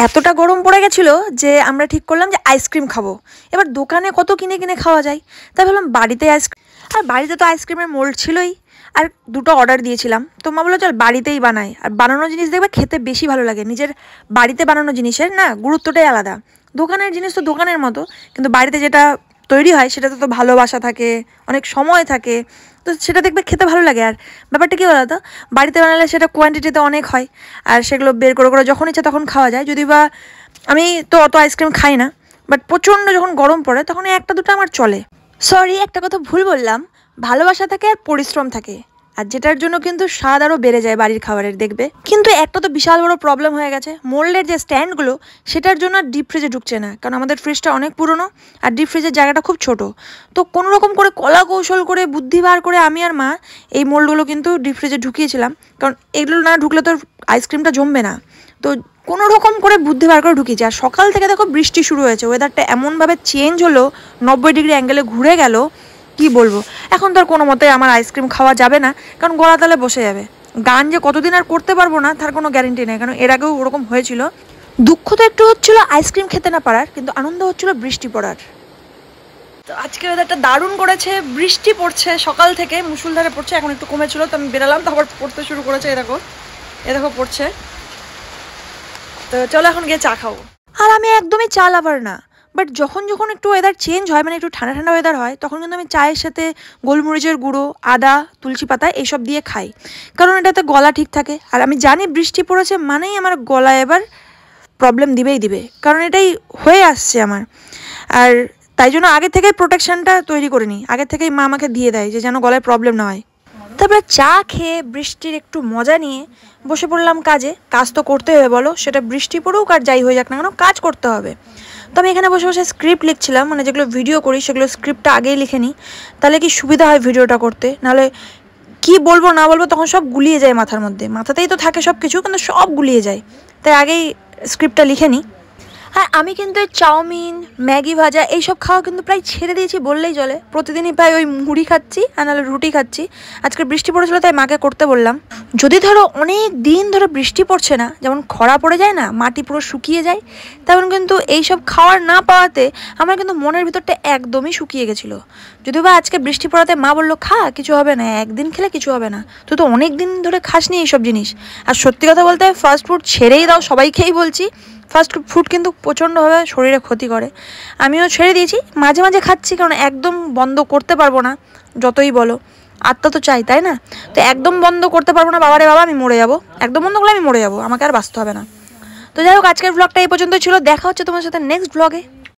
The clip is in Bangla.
এতটা গরম পড়ে গেছিলো যে আমরা ঠিক করলাম যে আইসক্রিম খাবো। এবার দোকানে কত কিনে কিনে খাওয়া যায়, তাই ভাবলাম বাড়িতে আইসক্রিম, আর বাড়িতে তো আইসক্রিমের মোল্ড ছিলই, আর দুটো অর্ডার দিয়েছিলাম। তো মা বললো চল বাড়িতেই বানাই, আর বানানো জিনিস দেখবে খেতে বেশি ভালো লাগে। নিজের বাড়িতে বানানো জিনিসের না গুরুত্বটাই আলাদা। দোকানের জিনিস তো দোকানের মতো, কিন্তু বাড়িতে যেটা তৈরি হয় সেটাতে তো ভালোবাসা থাকে, অনেক সময় থাকে, তো সেটা দেখবে খেতে ভালো লাগে। আর ব্যাপারটা কী বলো তো, বাড়িতে বানালে সেটা কোয়ান্টিটিতে অনেক হয়, আর সেগুলো বের করে করে যখন ইচ্ছা তখন খাওয়া যায়। যদি বা আমি তো অত আইসক্রিম খাই না, বাট প্রচণ্ড যখন গরম পড়ে তখন একটা দুটো আমার চলে। সরি, একটা কথা ভুল বললাম, ভালোবাসা থাকে আর পরিশ্রম থাকে, আর যেটার জন্য কিন্তু স্বাদ আরও বেড়ে যায় বাড়ির খাবারের দেখবে। কিন্তু একটা তো বিশাল বড় প্রবলেম হয়ে গেছে, মোল্ডের যে স্ট্যান্ডগুলো সেটার জন্য ডিপ ফ্রিজে ঢুকছে না, কারণ আমাদের ফ্রিজটা অনেক পুরনো আর ডিপ ফ্রিজের জায়গাটা খুব ছোট। তো কোনো রকম করে কলা কৌশল করে বুদ্ধি বার করে আমি আর মা এই মোল্ডগুলো কিন্তু ডিপ ফ্রিজে ঢুকিয়েছিলাম, কারণ এগুলো না ঢুকলে তো আইসক্রিমটা জমবে না। তো কোনো রকম করে বুদ্ধি বার করে ঢুকিয়েছি। আর সকাল থেকে দেখো বৃষ্টি শুরু হয়েছে, ওয়েদারটা এমনভাবে চেঞ্জ হলো, 90 ডিগ্রি অ্যাঙ্গেলে ঘুরে গেল, কি বলবো। এখন তো আর কোনো মতে আমার আইসক্রিম খাওয়া যাবে না, কারণ গলা তালে বসে যাবে। গান যে কতদিন আর করতে পারবো না তার কোনো গ্যারেন্টি নেই, কারণ এর আগেও ওরকম হয়েছিল। দুঃখ তো একটু হচ্ছিল আইসক্রিম খেতে না পারার, কিন্তু আনন্দ হচ্ছিল বৃষ্টি পড়ার। তো আজকে ওয়েদারটা দারুণ করেছে, বৃষ্টি পড়ছে সকাল থেকে মুষলধারে পড়ছে, এখন একটু কমেছিল, তো আমি বেরালাম, তারপর পড়তে শুরু করেছে। এ দেখো পড়ছে। তো চলো এখন গিয়ে চা খাবো। আর আমি একদমই চা লাভার না, বাট যখন যখন একটু ওয়েদার চেঞ্জ হয়, মানে একটু ঠান্ডা ঠান্ডা ওয়েদার হয়, তখন কিন্তু আমি চায়ের সাথে গোলমরিচের গুঁড়ো, আদা, তুলসী পাতা এইসব দিয়ে খাই, কারণ এটাতে গলা ঠিক থাকে। আর আমি জানি বৃষ্টি পড়েছে মানেই আমার গলায় এবার প্রবলেম দিবে, কারণ এটাই হয়ে আসছে আমার। আর তাই জন্য আগে থেকেই প্রোটেকশানটা তৈরি করে নিই, আগে থেকেই মা আমাকে দিয়ে দেয় যে যেন গলায় প্রবলেম না হয়। তারপরে চা খেয়ে বৃষ্টির একটু মজা নিয়ে বসে পড়লাম কাজে। কাজ তো করতে হবে বলো, সেটা বৃষ্টি পড়ুক আর যাই হয়ে যাক না কেন, কাজ করতে হবে। তো আমি এখানে বসে বসে স্ক্রিপ্ট লিখছিলাম, মানে যেগুলো ভিডিও করি সেগুলো স্ক্রিপ্টটা আগেই লিখে নিই, তাহলে কি সুবিধা হয় ভিডিওটা করতে। নাহলে কি বলবো না বলবো তখন সব গুলিয়ে যায় মাথার মধ্যে, মাথাতেই তো থাকে সব কিছু, কিন্তু সব গুলিয়ে যায়, তাই আগেই স্ক্রিপ্টটা লিখে নিই। হ্যাঁ, আমি কিন্তু এই চাউমিন, ম্যাগি ভাজা এইসব খাওয়া কিন্তু প্রায় ছেড়ে দিয়েছি বললেই চলে। প্রতিদিনই প্রায় ওই মুড়ি খাচ্ছি আর নাহলে রুটি খাচ্ছি। আজকে বৃষ্টি পড়েছিল তাই মাকে করতে বললাম। যদি ধরো অনেক দিন ধরে বৃষ্টি পড়ছে না, যেমন খরা পড়ে যায় না, মাটি পুরো শুকিয়ে যায়, তেমন কিন্তু এইসব খাওয়ার না পাওয়াতে আমার কিন্তু মনের ভিতরটা একদমই শুকিয়ে গেছিলো। যদিও বা আজকে বৃষ্টি পড়াতে মা বললো খা, কিছু হবে না, একদিন খেলে কিছু হবে না, তুই তো অনেক দিন ধরে খাসনি এইসব জিনিস। আর সত্যি কথা বলতে ফাস্ট ফুড ছেড়েই দাও, সবাইকেই বলছি, ফাস্ট ফুড কিন্তু প্রচণ্ডভাবে শরীরে ক্ষতি করে। আমিও ছেড়ে দিয়েছি, মাঝে মাঝে খাচ্ছি, কারণ একদম বন্ধ করতে পারবো না যতই বলো, আত্মা তো চাই তাই না। তো একদম বন্ধ করতে পারবো না, বাবারে বাবা আমি মরে যাবো, একদম বন্ধ করলে আমি মরে যাবো, আমাকে আর বাঁচতে হবে না। তো যাই হোক, আজকের ব্লগটা এই পর্যন্ত ছিল, দেখা হচ্ছে তোমার সাথে নেক্সট ব্লগে।